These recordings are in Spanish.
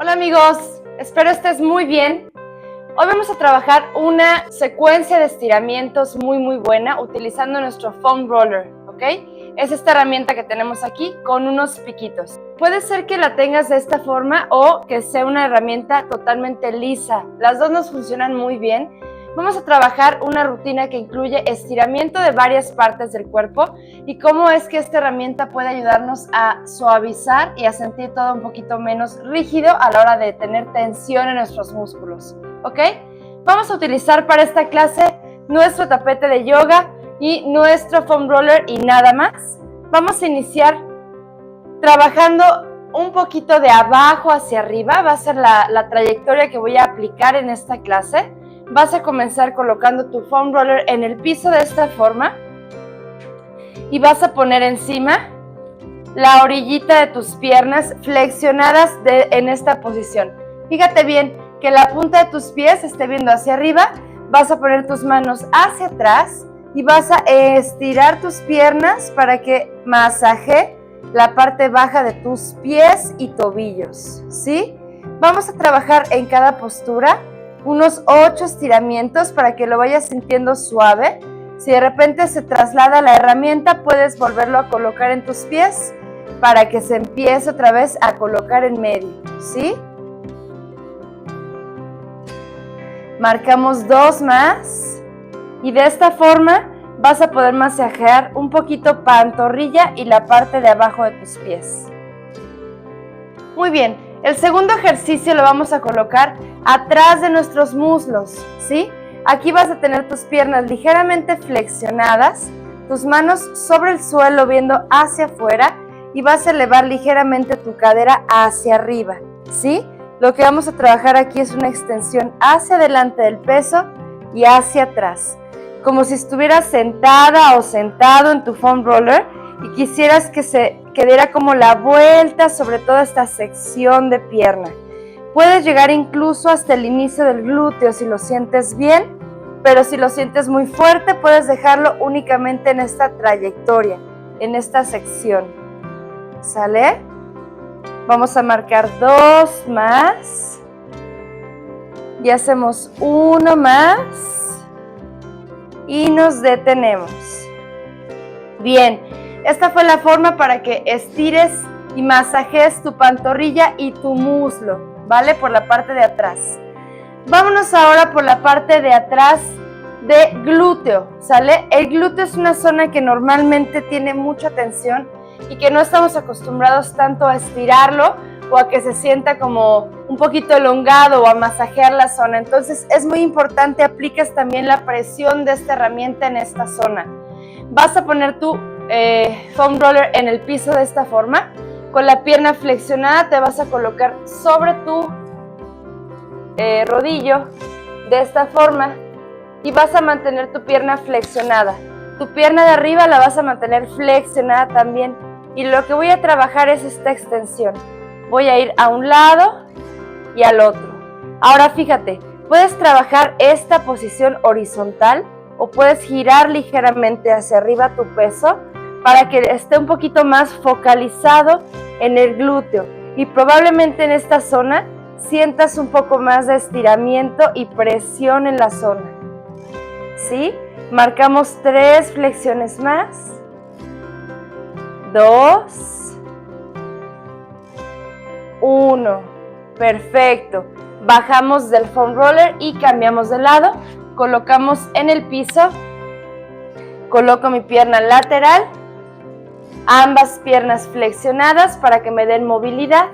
Hola amigos, espero estés muy bien. Hoy vamos a trabajar una secuencia de estiramientos muy buena utilizando nuestro foam roller, ¿ok? Es esta herramienta que tenemos aquí con unos piquitos. Puede ser que la tengas de esta forma o que sea una herramienta totalmente lisa. Las dos nos funcionan muy bien. Vamos a trabajar una rutina que incluye estiramiento de varias partes del cuerpo y cómo es que esta herramienta puede ayudarnos a suavizar y a sentir todo un poquito menos rígido a la hora de tener tensión en nuestros músculos, ¿ok? Vamos a utilizar para esta clase nuestro tapete de yoga y nuestro foam roller y nada más. Vamos a iniciar trabajando un poquito de abajo hacia arriba. Va a ser la trayectoria que voy a aplicar en esta clase. Vas a comenzar colocando tu foam roller en el piso de esta forma y vas a poner encima la orillita de tus piernas flexionadas en esta posición. Fíjate bien que la punta de tus pies esté viendo hacia arriba. Vas a poner tus manos hacia atrás y vas a estirar tus piernas para que masaje la parte baja de tus pies y tobillos, ¿sí? Vamos a trabajar en cada postura unos 8 estiramientos para que lo vayas sintiendo suave. Si de repente se traslada la herramienta, puedes volverlo a colocar en tus pies para que se empiece otra vez a colocar en medio, ¿sí? Marcamos 2 más y de esta forma vas a poder masajear un poquito pantorrilla y la parte de abajo de tus pies. Muy bien. El segundo ejercicio lo vamos a colocar atrás de nuestros muslos, ¿sí? Aquí vas a tener tus piernas ligeramente flexionadas, tus manos sobre el suelo viendo hacia afuera y vas a elevar ligeramente tu cadera hacia arriba, ¿sí? Lo que vamos a trabajar aquí es una extensión hacia adelante del peso y hacia atrás, como si estuvieras sentada o sentado en tu foam roller y quisieras que diera como la vuelta sobre toda esta sección de pierna. Puedes llegar incluso hasta el inicio del glúteo si lo sientes bien, pero si lo sientes muy fuerte puedes dejarlo únicamente en esta trayectoria, en esta sección. ¿Sale? Vamos a marcar 2 más y hacemos 1 más y nos detenemos. Bien. Esta fue la forma para que estires y masajes tu pantorrilla y tu muslo, ¿vale? Por la parte de atrás. Vámonos ahora por la parte de atrás de glúteo, ¿sale? El glúteo es una zona que normalmente tiene mucha tensión y que no estamos acostumbrados tanto a estirarlo o a que se sienta como un poquito elongado o a masajear la zona. Entonces es muy importante apliques también la presión de esta herramienta en esta zona. Vas a poner tu foam roller en el piso de esta forma. Con la pierna flexionada te vas a colocar sobre tu rodillo de esta forma y vas a mantener tu pierna flexionada. Tu pierna de arriba la vas a mantener flexionada también y lo que voy a trabajar es esta extensión. Voy a ir a un lado y al otro. Ahora fíjate, puedes trabajar esta posición horizontal o puedes girar ligeramente hacia arriba tu peso para que esté un poquito más focalizado en el glúteo y probablemente en esta zona sientas un poco más de estiramiento y presión en la zona, ¿sí? Marcamos 3 flexiones más, 2, 1, perfecto. Bajamos del foam roller y cambiamos de lado, colocamos en el piso, coloco mi pierna lateral, ambas piernas flexionadas para que me den movilidad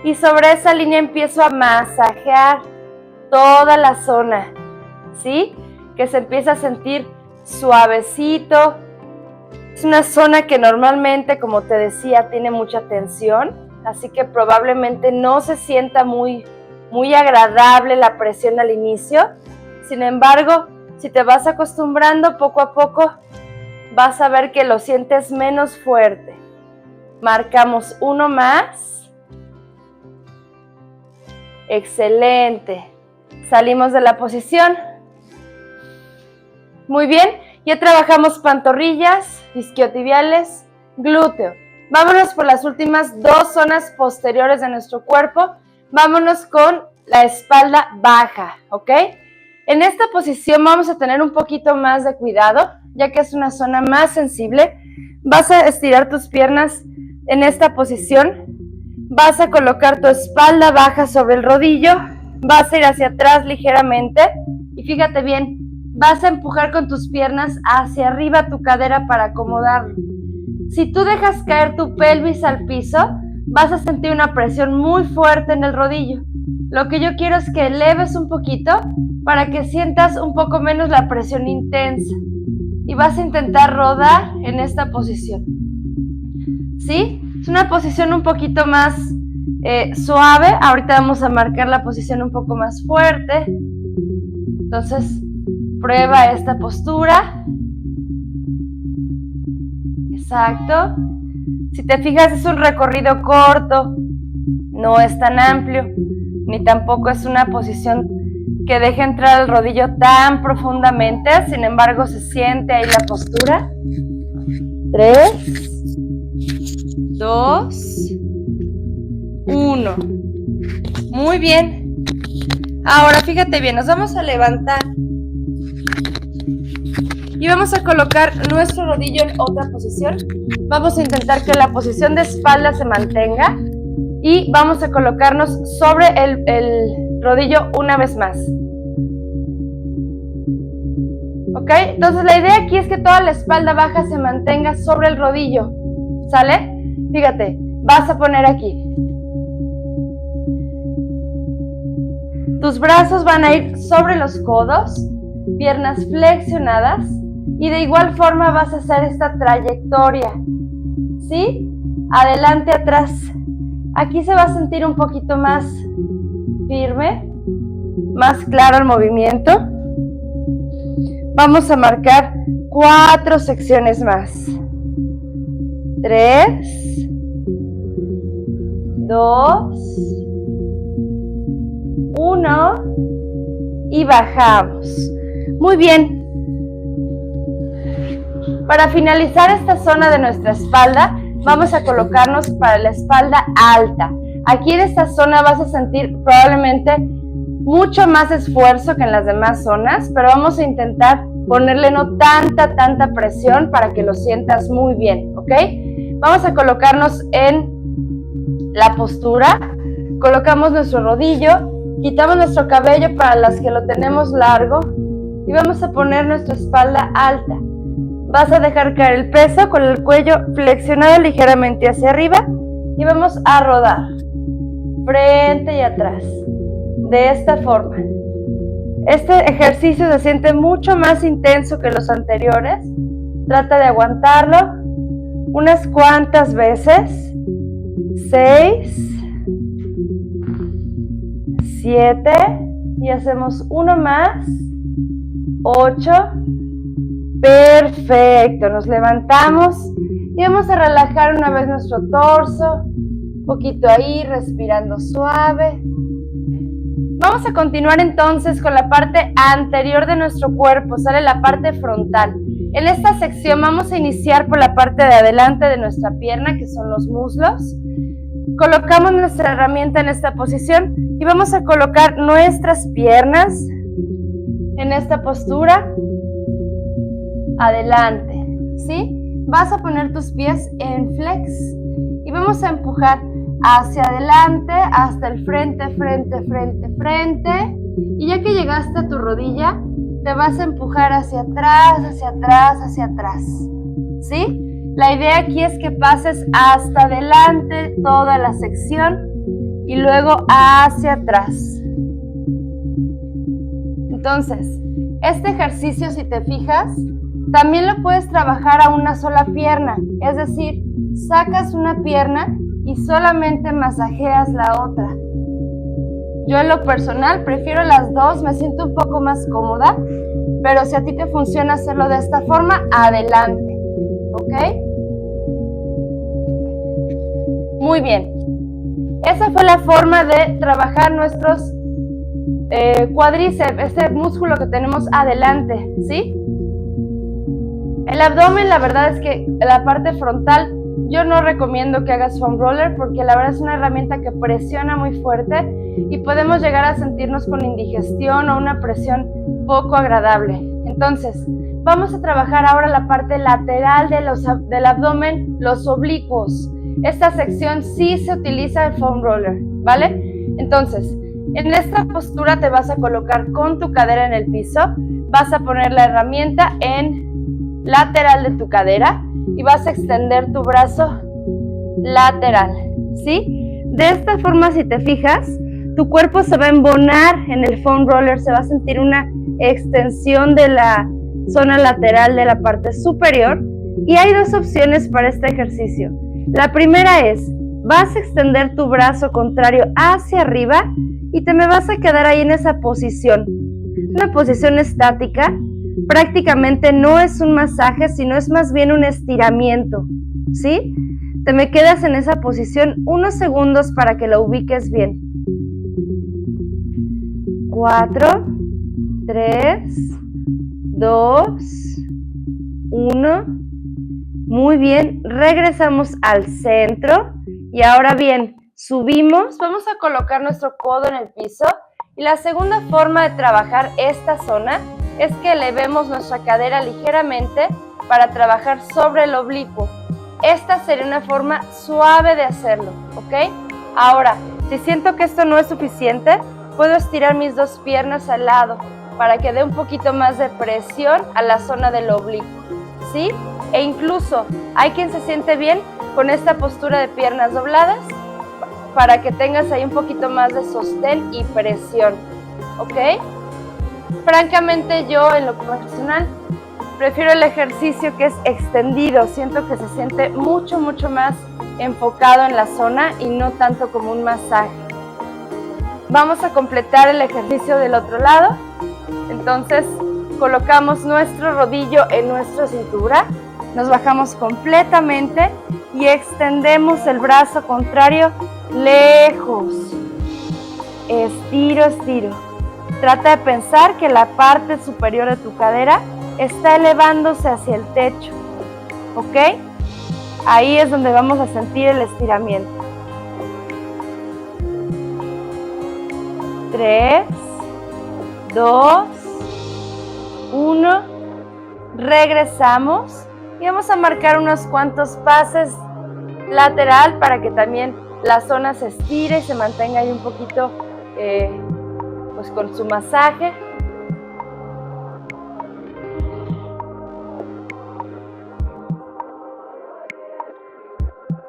y sobre esa línea empiezo a masajear toda la zona, ¿sí? Que se empieza a sentir suavecito. Es una zona que normalmente, como te decía, tiene mucha tensión, así que probablemente no se sienta muy agradable la presión al inicio. Sin embargo, si te vas acostumbrando poco a poco, vas a ver que lo sientes menos fuerte. Marcamos 1 más. Excelente. Salimos de la posición. Muy bien. Ya trabajamos pantorrillas, isquiotibiales, glúteo. Vámonos por las últimas 2 zonas posteriores de nuestro cuerpo vámonos con la espalda baja, ¿ok? En esta posición vamos a tener un poquito más de cuidado, ya que es una zona más sensible. Vas a estirar tus piernas en esta posición, vas a colocar tu espalda baja sobre el rodillo, vas a ir hacia atrás ligeramente y fíjate bien, vas a empujar con tus piernas hacia arriba tu cadera para acomodarlo. Si tú dejas caer tu pelvis al piso, vas a sentir una presión muy fuerte en el rodillo. Lo que yo quiero es que eleves un poquito para que sientas un poco menos la presión intensa. Y vas a intentar rodar en esta posición. ¿Sí? Es una posición un poquito más suave. Ahorita vamos a marcar la posición un poco más fuerte. Entonces, prueba esta postura. Exacto. Si te fijas, es un recorrido corto, no es tan amplio, ni tampoco es una posición que deje entrar el rodillo tan profundamente. Sin embargo, se siente ahí la postura. 3, 2, 1. Muy bien. Ahora fíjate bien, nos vamos a levantar y vamos a colocar nuestro rodillo en otra posición. Vamos a intentar que la posición de espalda se mantenga y vamos a colocarnos sobre el rodillo una vez más. ¿Ok? Entonces la idea aquí es que toda la espalda baja se mantenga sobre el rodillo. ¿Sale? Fíjate, vas a poner aquí. Tus brazos van a ir sobre los codos, piernas flexionadas. Y de igual forma vas a hacer esta trayectoria, ¿sí? Adelante, atrás. Aquí se va a sentir un poquito más firme, más claro el movimiento. Vamos a marcar 4 secciones más. 3, 2, 1 y bajamos. Muy bien. Para finalizar esta zona de nuestra espalda, vamos a colocarnos para la espalda alta. Aquí en esta zona vas a sentir probablemente mucho más esfuerzo que en las demás zonas, pero vamos a intentar ponerle no tanta presión para que lo sientas muy bien, ¿ok? Vamos a colocarnos en la postura, colocamos nuestro rodillo, quitamos nuestro cabello para las que lo tenemos largo y vamos a poner nuestra espalda alta. Vas a dejar caer el peso con el cuello flexionado ligeramente hacia arriba y vamos a rodar frente y atrás de esta forma. Este ejercicio se siente mucho más intenso que los anteriores. Trata de aguantarlo unas cuantas veces. 6, 7 y hacemos uno más. 8. Perfecto, nos levantamos y vamos a relajar una vez nuestro torso, un poquito ahí, respirando suave. Vamos a continuar entonces con la parte anterior de nuestro cuerpo, sale la parte frontal. En esta sección vamos a iniciar por la parte de adelante de nuestra pierna, que son los muslos. Colocamos nuestra herramienta en esta posición y vamos a colocar nuestras piernas en esta postura. Adelante, ¿sí? Vas a poner tus pies en flex y vamos a empujar hacia adelante, hasta el frente, y ya que llegaste a tu rodilla, te vas a empujar hacia atrás, ¿sí? La idea aquí es que pases hasta adelante toda la sección y luego hacia atrás. Entonces, este ejercicio, si te fijas, también lo puedes trabajar a una sola pierna, es decir, sacas una pierna y solamente masajeas la otra. Yo en lo personal prefiero las dos, me siento un poco más cómoda, pero si a ti te funciona hacerlo de esta forma, adelante, ¿ok? Muy bien. Esa fue la forma de trabajar nuestros cuádriceps, este músculo que tenemos adelante, ¿sí? El abdomen, la verdad es que la parte frontal Yo no recomiendo que hagas foam roller porque la verdad es una herramienta que presiona muy fuerte y podemos llegar a sentirnos con indigestión o una presión poco agradable. Entonces, vamos a trabajar ahora la parte lateral del abdomen, los oblicuos. Esta sección sí se utiliza el foam roller, ¿vale? Entonces, en esta postura te vas a colocar con tu cadera en el piso, vas a poner la herramienta en lateral de tu cadera y vas a extender tu brazo lateral, ¿sí? De esta forma, si te fijas, tu cuerpo se va a embonar en el foam roller, se va a sentir una extensión de la zona lateral de la parte superior y hay dos opciones para este ejercicio. La primera es, vas a extender tu brazo contrario hacia arriba y te me vas a quedar ahí en esa posición, una posición estática. Prácticamente no es un masaje, sino es más bien un estiramiento, ¿sí? Te me quedas en esa posición unos segundos para que lo ubiques bien. 4, 3, 2, 1. Muy bien, regresamos al centro y ahora bien, subimos, vamos a colocar nuestro codo en el piso y la segunda forma de trabajar esta zona es que elevemos nuestra cadera ligeramente para trabajar sobre el oblicuo. Esta sería una forma suave de hacerlo, ¿ok? Ahora, si siento que esto no es suficiente, puedo estirar mis dos piernas al lado para que dé un poquito más de presión a la zona del oblicuo, ¿sí? E incluso hay quien se siente bien con esta postura de piernas dobladas para que tengas ahí un poquito más de sostén y presión, ¿ok? Francamente yo en lo profesional prefiero el ejercicio que es extendido, siento que se siente mucho más enfocado en la zona y no tanto como un masaje. Vamos a completar el ejercicio del otro lado, entonces colocamos nuestro rodillo en nuestra cintura, nos bajamos completamente y extendemos el brazo contrario lejos, estiro, estiro. Trata de pensar que la parte superior de tu cadera está elevándose hacia el techo, ¿ok? Ahí es donde vamos a sentir el estiramiento. 3, 2, 1. Regresamos y vamos a marcar unos cuantos pases lateral para que también la zona se estire y se mantenga ahí un poquito pues con su masaje.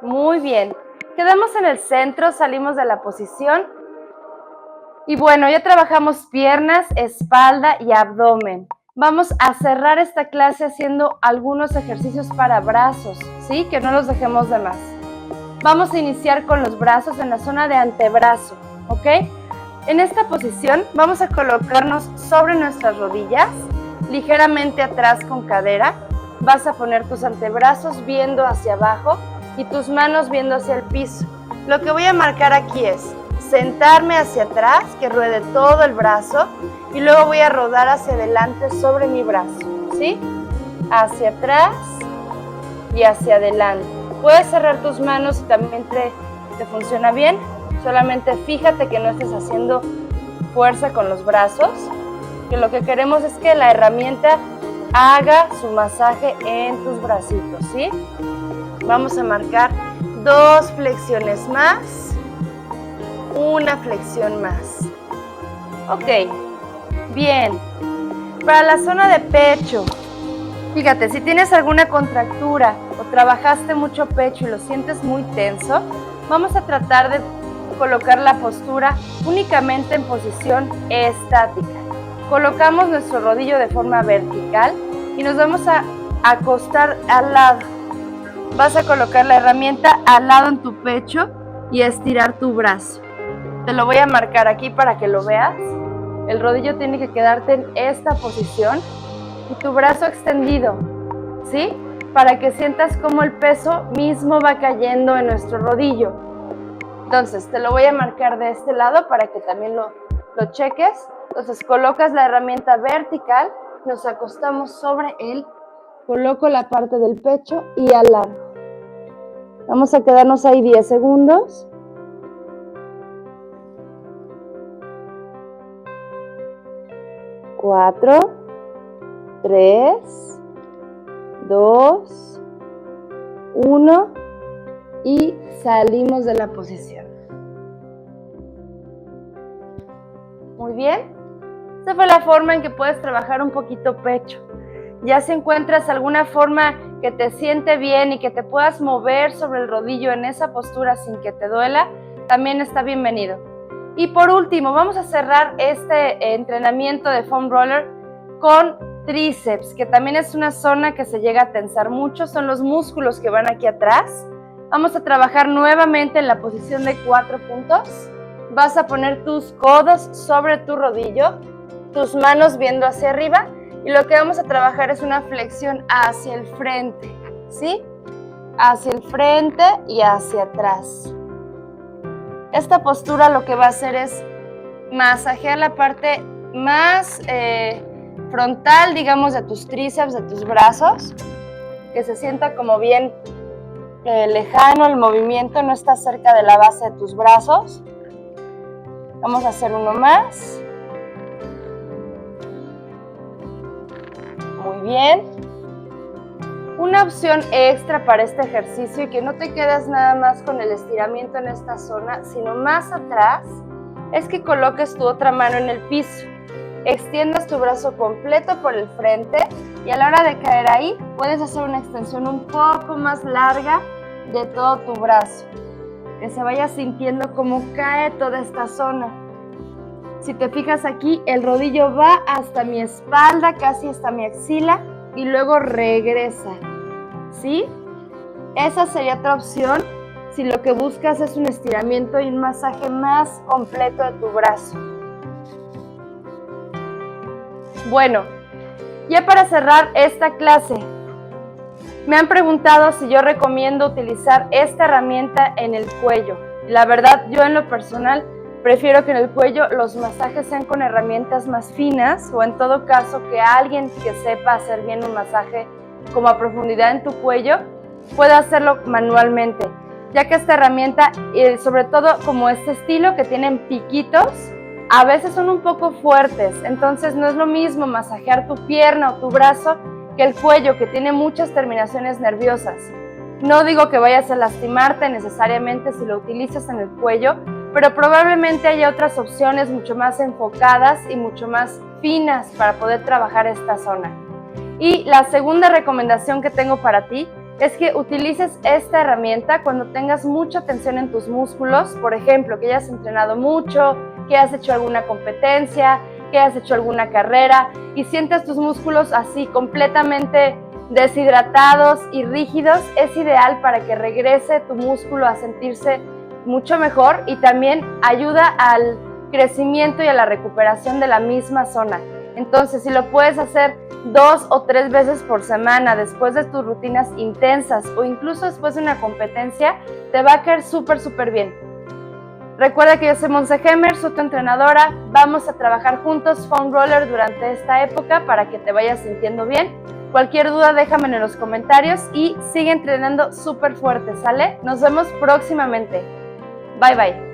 Muy bien, quedamos en el centro, salimos de la posición y bueno, ya trabajamos piernas, espalda y abdomen. Vamos a cerrar esta clase haciendo algunos ejercicios para brazos, ¿sí? Que no los dejemos de más. Vamos a iniciar con los brazos en la zona de antebrazo, ¿ok? En esta posición vamos a colocarnos sobre nuestras rodillas, ligeramente atrás con cadera. Vas a poner tus antebrazos viendo hacia abajo y tus manos viendo hacia el piso. Lo que voy a marcar aquí es sentarme hacia atrás, que ruede todo el brazo, y luego voy a rodar hacia adelante sobre mi brazo, ¿sí? Hacia atrás y hacia adelante. Puedes cerrar tus manos si también te funciona bien. Solamente fíjate que no estés haciendo fuerza con los brazos, que lo que queremos es que la herramienta haga su masaje en tus bracitos, ¿sí? Vamos a marcar 2 flexiones más, una flexión más. Ok, bien. Para la zona de pecho, fíjate, si tienes alguna contractura o trabajaste mucho pecho y lo sientes muy tenso, vamos a tratar de colocar la postura únicamente en posición estática. Colocamos nuestro rodillo de forma vertical y nos vamos a acostar al lado. Vas a colocar la herramienta al lado en tu pecho y estirar tu brazo. Te lo voy a marcar aquí para que lo veas. El rodillo tiene que quedarte en esta posición y tu brazo extendido, ¿sí? Para que sientas cómo el peso mismo va cayendo en nuestro rodillo. Entonces, te lo voy a marcar de este lado para que también lo cheques. Entonces, colocas la herramienta vertical, nos acostamos sobre él, coloco la parte del pecho y alargo. Vamos a quedarnos ahí 10 segundos. Cuatro, 3, 2, 1 y salimos de la posición. Muy bien. Esta fue la forma en que puedes trabajar un poquito pecho. Ya si encuentras alguna forma que te siente bien y que te puedas mover sobre el rodillo en esa postura sin que te duela, también está bienvenido. Y por último, vamos a cerrar este entrenamiento de foam roller con tríceps, que también es una zona que se llega a tensar mucho, son los músculos que van aquí atrás. Vamos a trabajar nuevamente en la posición de 4 puntos. Vas a poner tus codos sobre tu rodillo, tus manos viendo hacia arriba, y lo que vamos a trabajar es una flexión hacia el frente, ¿sí? Hacia el frente y hacia atrás. Esta postura lo que va a hacer es masajear la parte más frontal, digamos, de tus tríceps, de tus brazos, que se sienta como bien lejano el movimiento, no está cerca de la base de tus brazos. Vamos a hacer uno más. Muy bien. Una opción extra para este ejercicio y que no te quedes nada más con el estiramiento en esta zona, sino más atrás, es que coloques tu otra mano en el piso. Extiendas tu brazo completo por el frente y a la hora de caer ahí, puedes hacer una extensión un poco más larga de todo tu brazo. Que se vaya sintiendo cómo cae toda esta zona. Si te fijas aquí, el rodillo va hasta mi espalda, casi hasta mi axila, y luego regresa, ¿sí? Esa sería otra opción si lo que buscas es un estiramiento y un masaje más completo de tu brazo. Bueno, ya para cerrar esta clase, me han preguntado si yo recomiendo utilizar esta herramienta en el cuello. La verdad, yo en lo personal prefiero que en el cuello los masajes sean con herramientas más finas o en todo caso que alguien que sepa hacer bien un masaje como a profundidad en tu cuello pueda hacerlo manualmente, ya que esta herramienta, sobre todo como este estilo que tienen piquitos, a veces son un poco fuertes, entonces no es lo mismo masajear tu pierna o tu brazo que el cuello, que tiene muchas terminaciones nerviosas. No digo que vayas a lastimarte necesariamente si lo utilizas en el cuello, pero probablemente haya otras opciones mucho más enfocadas y mucho más finas para poder trabajar esta zona. Y la segunda recomendación que tengo para ti es que utilices esta herramienta cuando tengas mucha tensión en tus músculos, por ejemplo, que hayas entrenado mucho, que hayas hecho alguna competencia, que hayas hecho alguna carrera y sientes tus músculos así completamente deshidratados y rígidos. Es ideal para que regrese tu músculo a sentirse mucho mejor y también ayuda al crecimiento y a la recuperación de la misma zona. Entonces, si lo puedes hacer 2 o 3 veces por semana después de tus rutinas intensas o incluso después de una competencia, te va a caer súper bien. Recuerda que yo soy Monse Hemmer, soy tu entrenadora. Vamos a trabajar juntos foam roller durante esta época para que te vayas sintiendo bien. Cualquier duda déjame en los comentarios y sigue entrenando súper fuerte, ¿sale? Nos vemos próximamente. Bye bye.